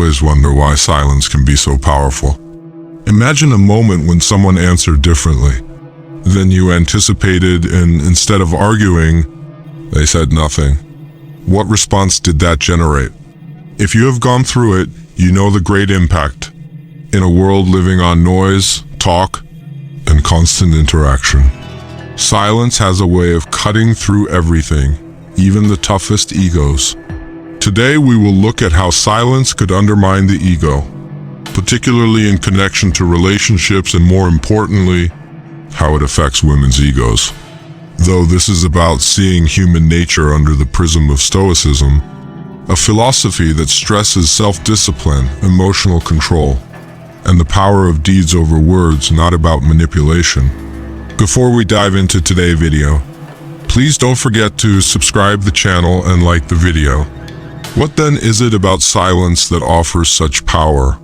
always wonder why silence can be so powerful. Imagine a moment when someone answered differently than you anticipated, and instead of arguing, they said nothing. What response did that generate? If you have gone through it, you know the great impact. In a world living on noise, talk, and constant interaction, silence has a way of cutting through everything, even the toughest egos. Today we will look at how silence could undermine the ego, particularly in connection to relationships, and more importantly, how it affects women's egos. Though this is about seeing human nature under the prism of Stoicism, a philosophy that stresses self-discipline, emotional control, and the power of deeds over words, not about manipulation. Before we dive into today's video, please don't forget to subscribe the channel and like the video. What then is it about silence that offers such power?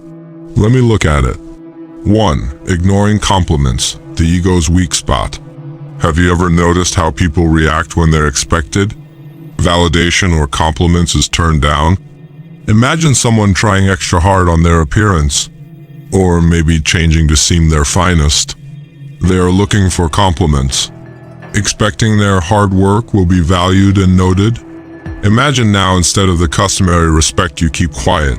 Let me look at it. 1. Ignoring compliments, the ego's weak spot. Have you ever noticed how people react when they're expected validation or compliments is turned down? Imagine someone trying extra hard on their appearance, or maybe changing to seem their finest. They are looking for compliments, expecting their hard work will be valued and noted. Imagine now, instead of the customary respect, you keep quiet.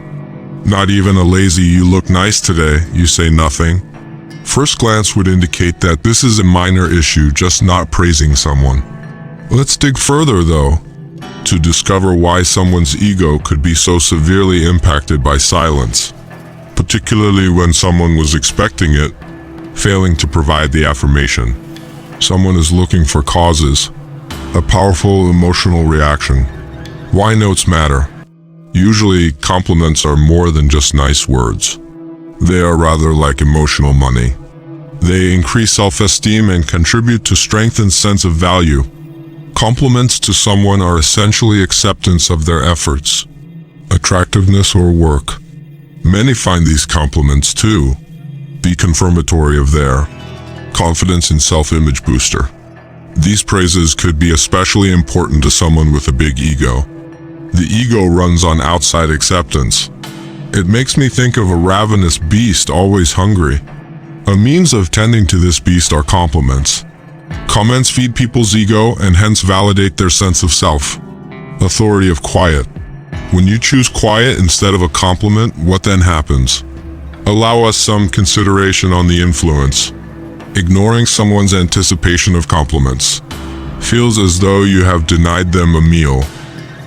Not even a lazy "you look nice today," you say nothing. First glance would indicate that this is a minor issue, just not praising someone. Let's dig further, though, to discover why someone's ego could be so severely impacted by silence, particularly when someone was expecting it, failing to provide the affirmation. Someone is looking for causes, a powerful emotional reaction. Why notes matter? Usually, compliments are more than just nice words. They are rather like emotional money. They increase self-esteem and contribute to strengthened sense of value. Compliments to someone are essentially acceptance of their efforts, attractiveness, or work. Many find these compliments to be confirmatory of their confidence and self-image booster. These praises could be especially important to someone with a big ego. The ego runs on outside acceptance. It makes me think of a ravenous beast always hungry. A means of tending to this beast are compliments. Comments feed people's ego and hence validate their sense of self. Authority of quiet. When you choose quiet instead of a compliment, what then happens? Allow us some consideration on the influence. Ignoring someone's anticipation of compliments feels as though you have denied them a meal.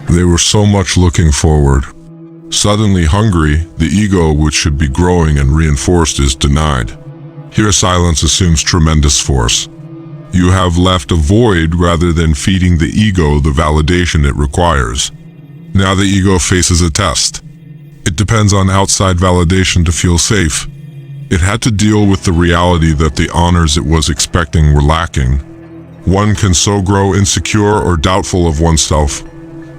They were so much looking forward. Suddenly hungry, the ego, which should be growing and reinforced, is denied. Here silence assumes tremendous force. You have left a void rather than feeding the ego the validation it requires. Now the ego faces a test. It depends on outside validation to feel safe. It had to deal with the reality that the honors it was expecting were lacking. One can so grow insecure or doubtful of oneself.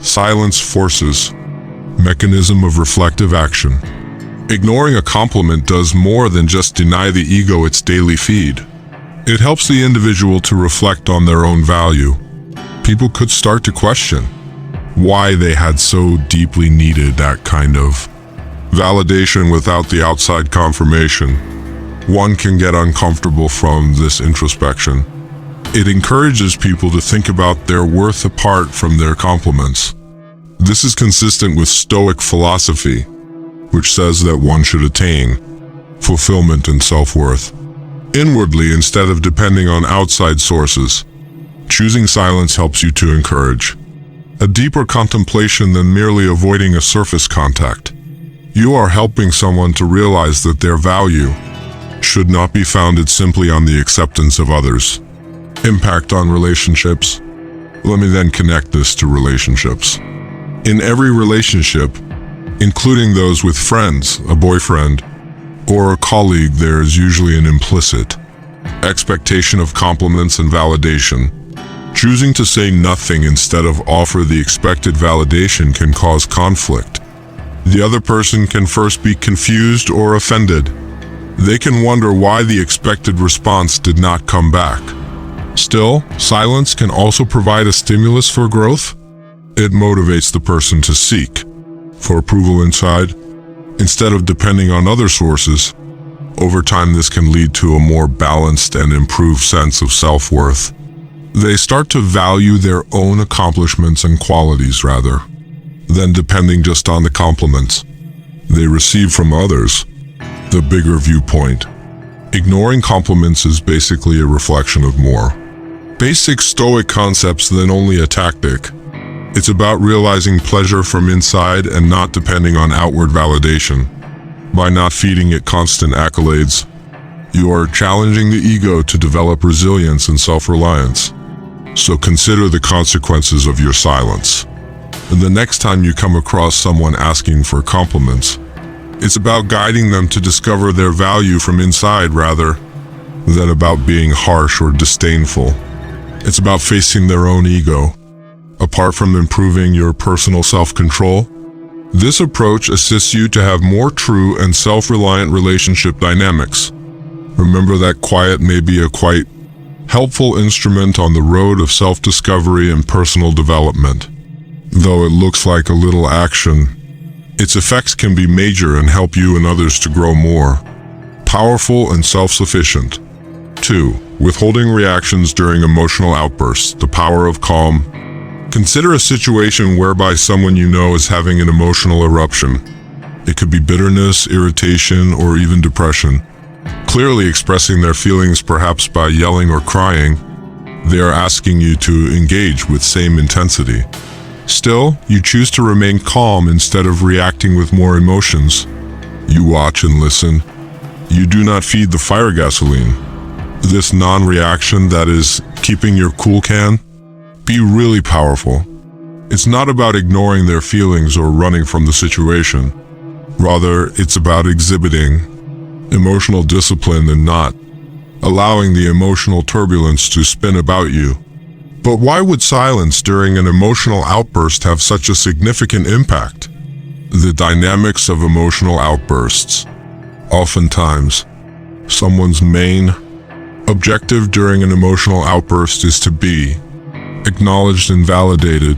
Silence forces mechanism of reflective action. Ignoring a compliment does more than just deny the ego its daily feed. It helps the individual to reflect on their own value. People could start to question why they had so deeply needed that kind of validation without the outside confirmation. One can get uncomfortable from this introspection. It encourages people to think about their worth apart from their compliments. This is consistent with Stoic philosophy, which says that one should attain fulfillment and self-worth inwardly instead of depending on outside sources. Choosing silence helps you to encourage a deeper contemplation than merely avoiding a surface contact. You are helping someone to realize that their value should not be founded simply on the acceptance of others. Impact on relationships. Let me then connect this to relationships. In every relationship, including those with friends, a boyfriend, or a colleague, there is usually an implicit expectation of compliments and validation. Choosing to say nothing instead of offer the expected validation can cause conflict. The other person can first be confused or offended. They can wonder why the expected response did not come back. Still, silence can also provide a stimulus for growth. It motivates the person to seek for approval inside instead of depending on other sources. Over time, this can lead to a more balanced and improved sense of self-worth. They start to value their own accomplishments and qualities rather than depending just on the compliments they receive from others. The bigger viewpoint. Ignoring compliments is basically a reflection of more basic Stoic concepts than only a tactic. It's about realizing pleasure from inside and not depending on outward validation. By not feeding it constant accolades, you are challenging the ego to develop resilience and self-reliance. So consider the consequences of your silence. And the next time you come across someone asking for compliments, it's about guiding them to discover their value from inside rather than about being harsh or disdainful. It's about facing their own ego. Apart from improving your personal self-control, this approach assists you to have more true and self-reliant relationship dynamics. Remember that quiet may be a quite helpful instrument on the road of self-discovery and personal development. Though it looks like a little action, its effects can be major and help you and others to grow more powerful and self-sufficient. 2. Withholding reactions during emotional outbursts. The power of calm. Consider a situation whereby someone you know is having an emotional eruption. It could be bitterness, irritation, or even depression. Clearly expressing their feelings perhaps by yelling or crying, they are asking you to engage with same intensity. Still, you choose to remain calm instead of reacting with more emotions. You watch and listen. You do not feed the fire gasoline. This non-reaction, that is, keeping your cool, can be really powerful. It's not about ignoring their feelings or running from the situation. Rather, it's about exhibiting emotional discipline and not allowing the emotional turbulence to spin about you. But why would silence during an emotional outburst have such a significant impact? The dynamics of emotional outbursts. Oftentimes, someone's main objective during an emotional outburst is to be acknowledged and validated.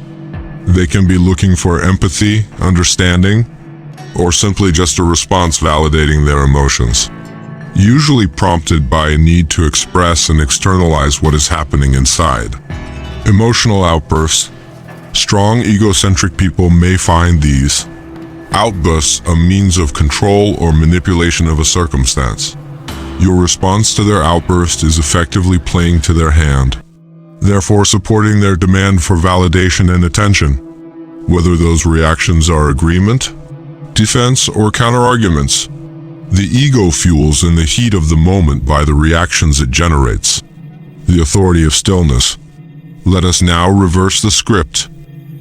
They can be looking for empathy, understanding, or simply just a response validating their emotions, usually prompted by a need to express and externalize what is happening inside. Emotional outbursts. Strong egocentric people may find these outbursts a means of control or manipulation of a circumstance. Your response to their outburst is effectively playing to their hand, therefore supporting their demand for validation and attention, whether those reactions are agreement, defense, or counterarguments. The ego fuels in the heat of the moment by the reactions it generates. The authority of stillness. Let us now reverse the script.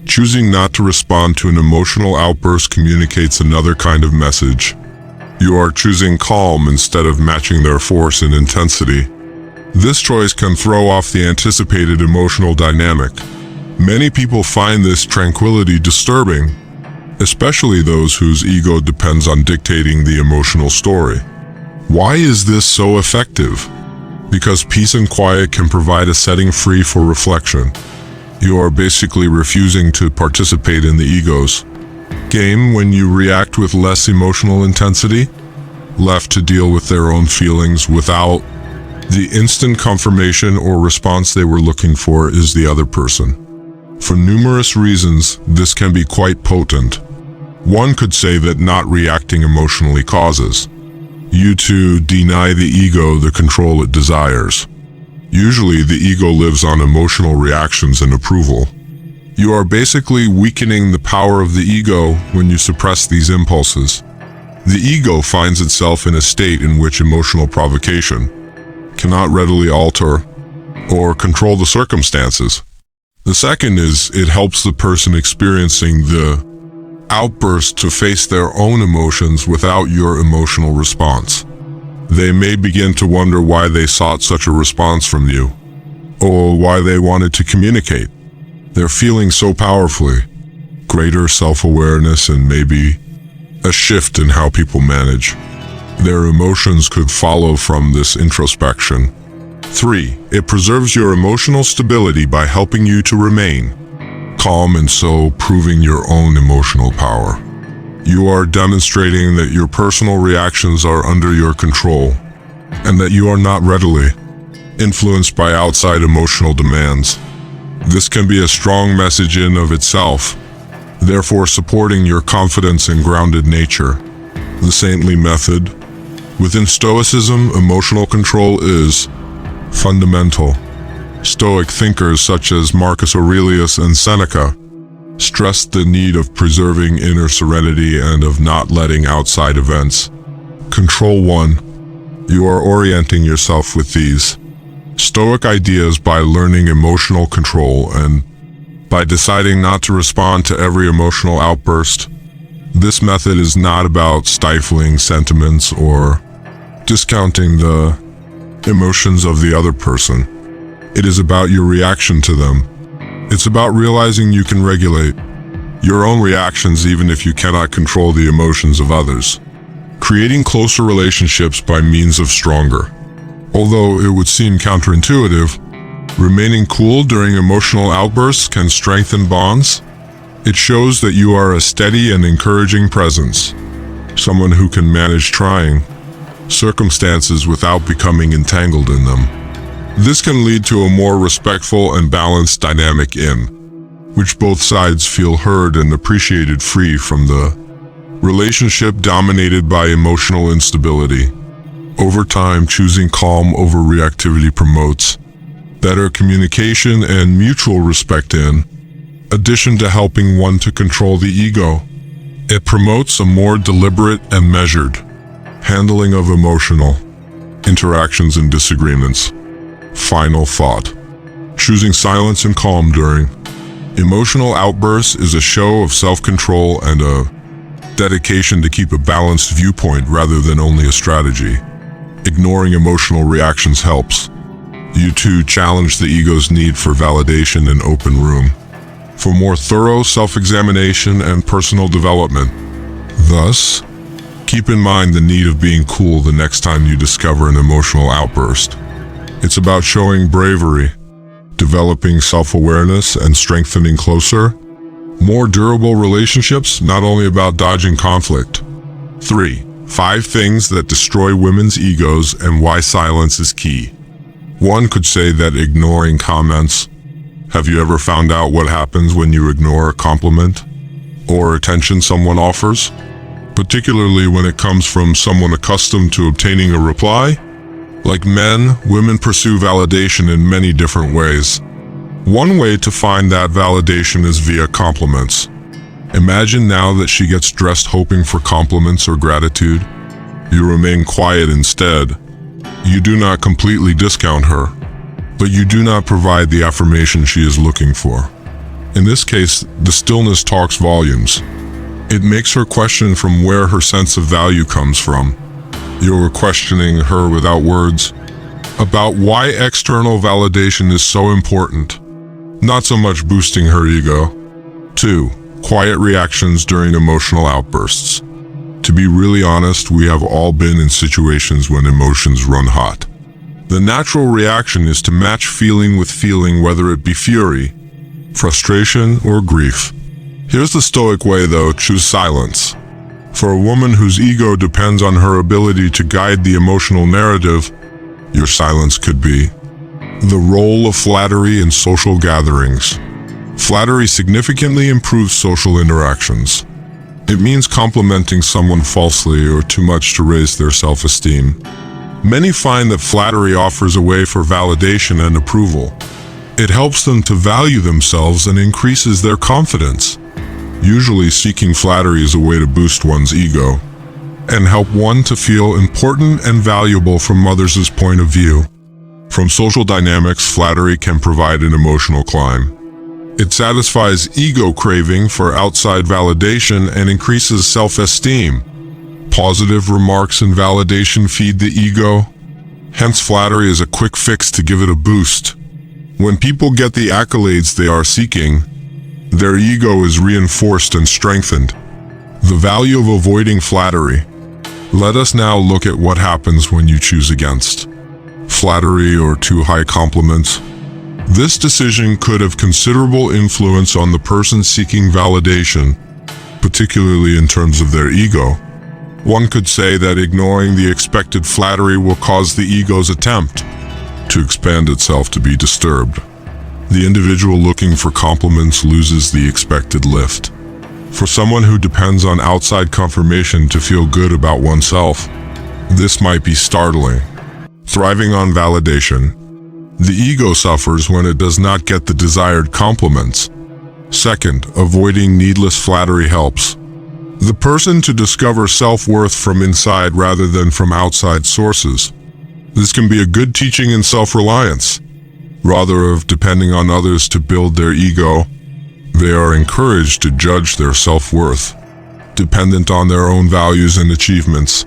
Choosing not to respond to an emotional outburst communicates another kind of message. You are choosing calm instead of matching their force and intensity. This choice can throw off the anticipated emotional dynamic. Many people find this tranquility disturbing, especially those whose ego depends on dictating the emotional story. Why is this so effective? Because peace and quiet can provide a setting free for reflection. You are basically refusing to participate in the ego's game when you react with less emotional intensity, left to deal with their own feelings without the instant confirmation or response they were looking for is the other person. For numerous reasons, this can be quite potent. One could say that not reacting emotionally causes you to deny the ego the control it desires. Usually, the ego lives on emotional reactions and approval. You are basically weakening the power of the ego when you suppress these impulses. The ego finds itself in a state in which emotional provocation cannot readily alter or control the circumstances. The second is, it helps the person experiencing the outburst to face their own emotions without your emotional response. They may begin to wonder why they sought such a response from you, or why they wanted to communicate. They're feeling so powerfully. Greater self-awareness and maybe a shift in how people manage their emotions could follow from this introspection. 3. It preserves your emotional stability by helping you to remain calm and so proving your own emotional power. You are demonstrating that your personal reactions are under your control, and that you are not readily influenced by outside emotional demands. This can be a strong message in of itself, therefore supporting your confidence and grounded nature. The saintly method. Within Stoicism, emotional control is fundamental. Stoic thinkers such as Marcus Aurelius and Seneca stressed the need of preserving inner serenity and of not letting outside events control one. You are orienting yourself with these Stoic ideas by learning emotional control and by deciding not to respond to every emotional outburst. This method is not about stifling sentiments or discounting the emotions of the other person. It is about your reaction to them. It's about realizing you can regulate your own reactions even if you cannot control the emotions of others. Creating closer relationships by means of stronger. Although it would seem counterintuitive, remaining cool during emotional outbursts can strengthen bonds. It shows that you are a steady and encouraging presence, someone who can manage trying circumstances without becoming entangled in them. This can lead to a more respectful and balanced dynamic in which both sides feel heard and appreciated, free from the relationship dominated by emotional instability. Over time, choosing calm over reactivity promotes better communication and mutual respect in addition to helping one to control the ego. It promotes a more deliberate and measured handling of emotional interactions and disagreements. Final thought. Choosing silence and calm during emotional outbursts is a show of self-control and a dedication to keep a balanced viewpoint rather than only a strategy. Ignoring emotional reactions helps you to challenge the ego's need for validation and open room for more thorough self-examination and personal development. Thus, keep in mind the need of being cool the next time you discover an emotional outburst. It's about showing bravery, developing self-awareness, and strengthening closer, more durable relationships, not only about dodging conflict. 3. 5 things that destroy women's egos and why silence is key. One could say that ignoring comments. Have you ever found out what happens when you ignore a compliment or attention someone offers? Particularly when it comes from someone accustomed to obtaining a reply? Like men, women pursue validation in many different ways. One way to find that validation is via compliments. Imagine now that she gets dressed hoping for compliments or gratitude. You remain quiet instead. You do not completely discount her, but you do not provide the affirmation she is looking for. In this case, the stillness talks volumes. It makes her question from where her sense of value comes from. You're questioning her without words about why external validation is so important, not so much boosting her ego. 2. Quiet reactions during emotional outbursts. To be really honest, we have all been in situations when emotions run hot. The natural reaction is to match feeling with feeling, whether it be fury, frustration, or grief. Here's the Stoic way though: choose silence. For a woman whose ego depends on her ability to guide the emotional narrative, your silence could be the role of flattery in social gatherings. Flattery significantly improves social interactions. It means complimenting someone falsely or too much to raise their self-esteem. Many find that flattery offers a way for validation and approval. It helps them to value themselves and increases their confidence. Usually, seeking flattery is a way to boost one's ego and help one to feel important and valuable from others' point of view. From social dynamics, flattery can provide an emotional climb. It satisfies ego craving for outside validation and increases self-esteem. Positive remarks and validation feed the ego. Hence, flattery is a quick fix to give it a boost. When people get the accolades they are seeking, their ego is reinforced and strengthened. The value of avoiding flattery. Let us now look at what happens when you choose against flattery or too high compliments. This decision could have considerable influence on the person seeking validation. particularly in terms of their ego. One could say that ignoring the expected flattery will cause the ego's attempt to expand itself to be disturbed. The individual looking for compliments loses the expected lift. For someone who depends on outside confirmation to feel good about oneself, this might be startling. Thriving on validation, the ego suffers when it does not get the desired compliments. Second, avoiding needless flattery helps the person to discover self-worth from inside rather than from outside sources. This can be a good teaching in self-reliance. Rather of depending on others to build their ego, they are encouraged to judge their self-worth, dependent on their own values and achievements.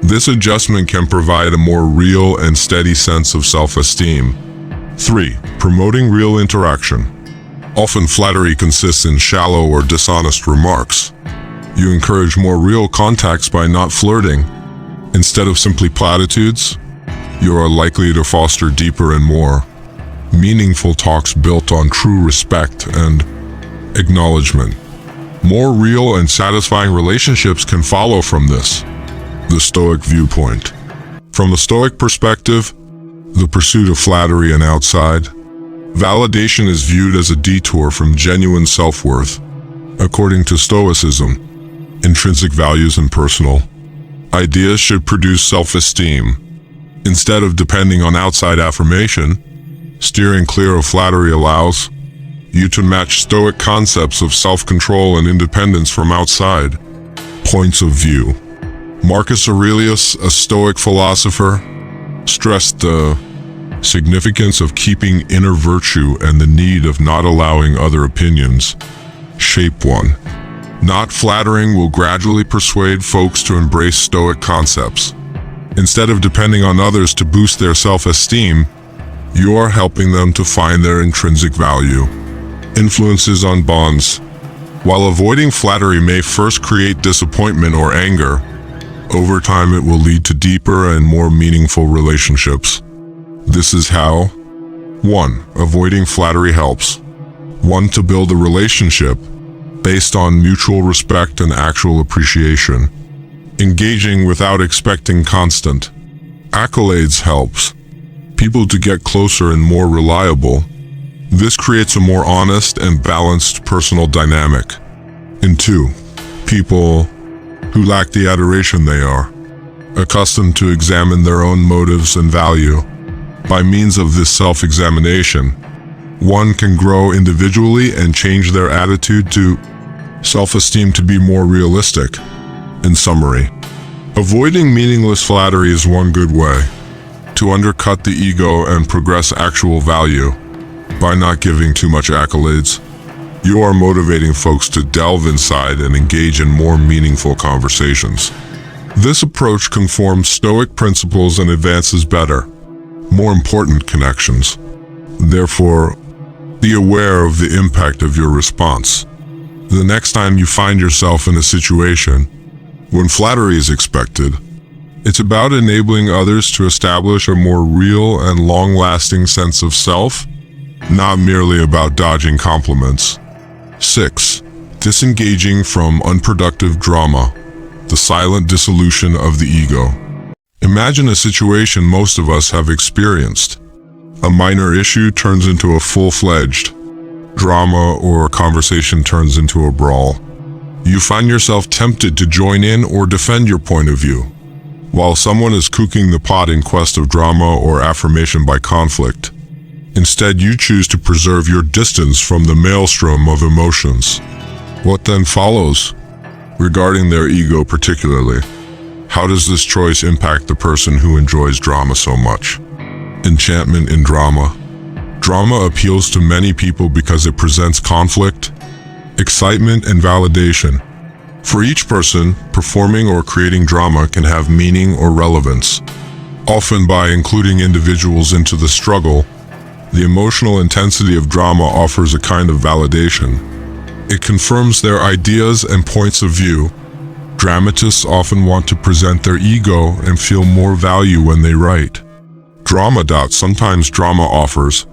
This adjustment can provide a more real and steady sense of self-esteem. 3. Promoting real interaction. Often flattery consists in shallow or dishonest remarks. You encourage more real contacts by not flirting. Instead of simply platitudes, you are likely to foster deeper and more meaningful talks built on true respect and acknowledgement. More real and satisfying relationships can follow from this. The Stoic Viewpoint. From a Stoic perspective, the pursuit of flattery and outside validation is viewed as a detour from genuine self-worth. According to Stoicism, intrinsic values and personal ideas should produce self-esteem. Instead of depending on outside affirmation, steering clear of flattery allows you to match Stoic concepts of self-control and independence from outside points of view. Marcus Aurelius, a Stoic philosopher, stressed the significance of keeping inner virtue and the need of not allowing other opinions shape one. Not flattering will gradually persuade folks to embrace Stoic concepts. Instead of depending on others to boost their self-esteem, you are helping them to find their intrinsic value. Influences on bonds. While avoiding flattery may first create disappointment or anger, over time it will lead to deeper and more meaningful relationships. This is how. 1. Avoiding flattery helps. 1. To build a relationship based on mutual respect and actual appreciation. Engaging without expecting constant accolades helps people to get closer and more reliable. This creates a more honest and balanced personal dynamic. And 2. People who lack the adoration they are accustomed to examine their own motives and value. By means of this self-examination, one can grow individually and change their attitude to self-esteem to be more realistic. In summary, avoiding meaningless flattery is one good way to undercut the ego and progress actual value. By not giving too much accolades, you are motivating folks to delve inside and engage in more meaningful conversations. This approach conforms Stoic principles and advances better, more important connections. Therefore, be aware of the impact of your response. The next time you find yourself in a situation when flattery is expected, it's about enabling others to establish a more real and long-lasting sense of self, not merely about dodging compliments. 6. Disengaging from unproductive drama, the silent dissolution of the ego. Imagine a situation most of us have experienced. A minor issue turns into a full-fledged drama, or a conversation turns into a brawl. You find yourself tempted to join in or defend your point of view, while someone is cooking the pot in quest of drama or affirmation by conflict. Instead, you choose to preserve your distance from the maelstrom of emotions. What then follows? Regarding their ego particularly, how does this choice impact the person who enjoys drama so much? Enchantment in drama. Drama appeals to many people because it presents conflict, excitement, and validation. For each person, performing or creating drama can have meaning or relevance. Often by including individuals into the struggle, the emotional intensity of drama offers a kind of validation. It confirms their ideas and points of view. Dramatists often want to present their ego and feel more value when they write. Sometimes drama offers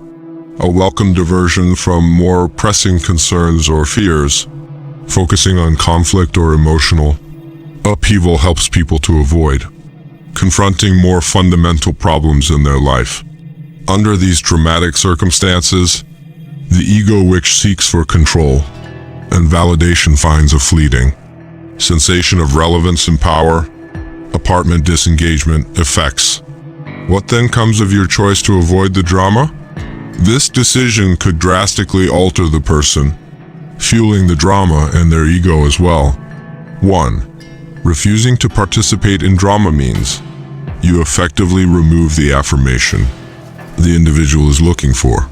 a welcome diversion from more pressing concerns or fears. Focusing on conflict or emotional upheaval helps people to avoid confronting more fundamental problems in their life. Under these dramatic circumstances, the ego, which seeks for control and validation, finds a fleeting sensation of relevance and power. Apartment disengagement effects. What then comes of your choice to avoid the drama? This decision could drastically alter the person, fueling the drama and their ego as well. 1. Refusing to participate in drama means you effectively remove the affirmation the individual is looking for.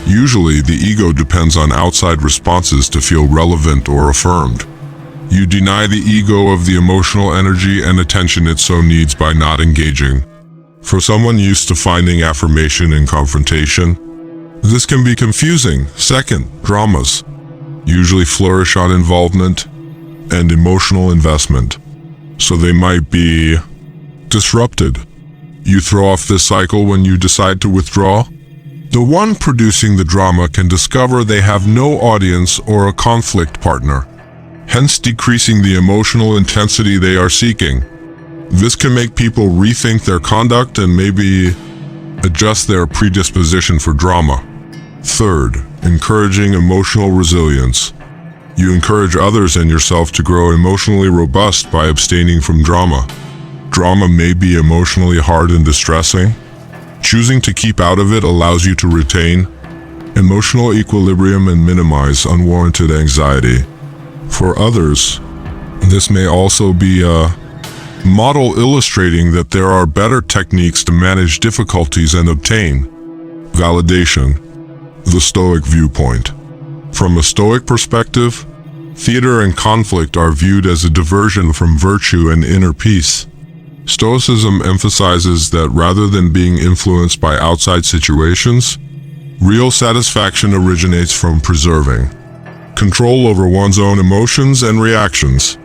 Usually, the ego depends on outside responses to feel relevant or affirmed. You deny the ego of the emotional energy and attention it so needs by not engaging. For someone used to finding affirmation in confrontation, this can be confusing. Second, dramas usually flourish on involvement and emotional investment, so they might be disrupted. You throw off this cycle when you decide to withdraw. The one producing the drama can discover they have no audience or a conflict partner, hence decreasing the emotional intensity they are seeking. This can make people rethink their conduct and maybe adjust their predisposition for drama. Third, encouraging emotional resilience. You encourage others and yourself to grow emotionally robust by abstaining from drama. Drama may be emotionally hard and distressing. Choosing to keep out of it allows you to retain emotional equilibrium and minimize unwarranted anxiety. For others, this may also be a model illustrating that there are better techniques to manage difficulties and obtain validation. The Stoic Viewpoint. From a Stoic perspective, theater and conflict are viewed as a diversion from virtue and inner peace. Stoicism emphasizes that rather than being influenced by outside situations, real satisfaction originates from preserving control over one's own emotions and reactions.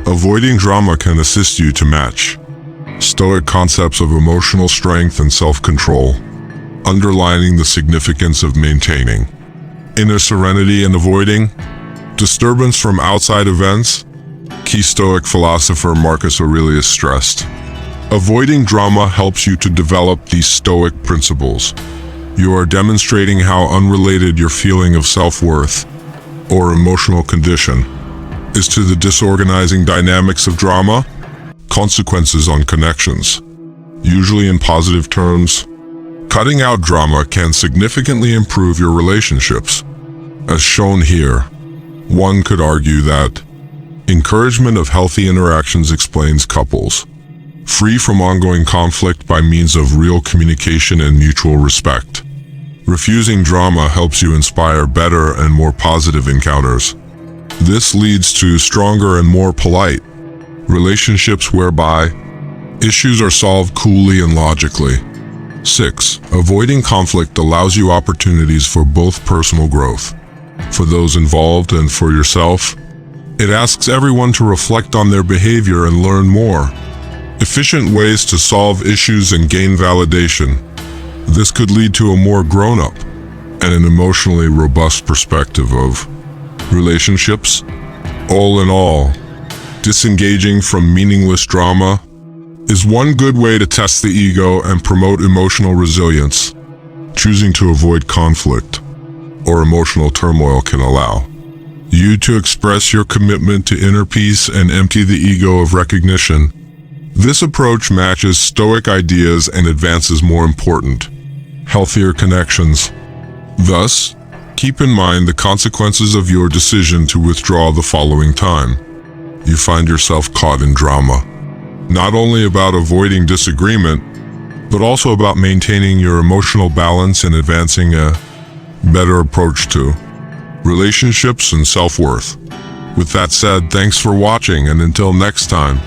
Avoiding drama can assist you to match Stoic concepts of emotional strength and self-control, underlining the significance of maintaining inner serenity and avoiding disturbance from outside events. Key Stoic philosopher Marcus Aurelius stressed, avoiding drama helps you to develop these Stoic principles. You are demonstrating how unrelated your feeling of self-worth or emotional condition is to the disorganizing dynamics of drama. Consequences on connections. Usually in positive terms, cutting out drama can significantly improve your relationships. As shown here, one could argue that encouragement of healthy interactions explains couples free from ongoing conflict by means of real communication and mutual respect. Refusing drama helps you inspire better and more positive encounters. This leads to stronger and more polite relationships whereby issues are solved coolly and logically. 6. Avoiding conflict allows you opportunities for both personal growth, for those involved and for yourself. It asks everyone to reflect on their behavior and learn more efficient ways to solve issues and gain validation. This could lead to a more grown-up and an emotionally robust perspective of relationships. All in all, disengaging from meaningless drama is one good way to test the ego and promote emotional resilience. Choosing to avoid conflict or emotional turmoil can allow you to express your commitment to inner peace and empty the ego of recognition. This approach matches Stoic ideas and advances more important, healthier connections. Thus, keep in mind the consequences of your decision to withdraw the following time you find yourself caught in drama. Not only about avoiding disagreement, but also about maintaining your emotional balance and advancing a better approach to relationships and self-worth. With that said, thanks for watching, and until next time.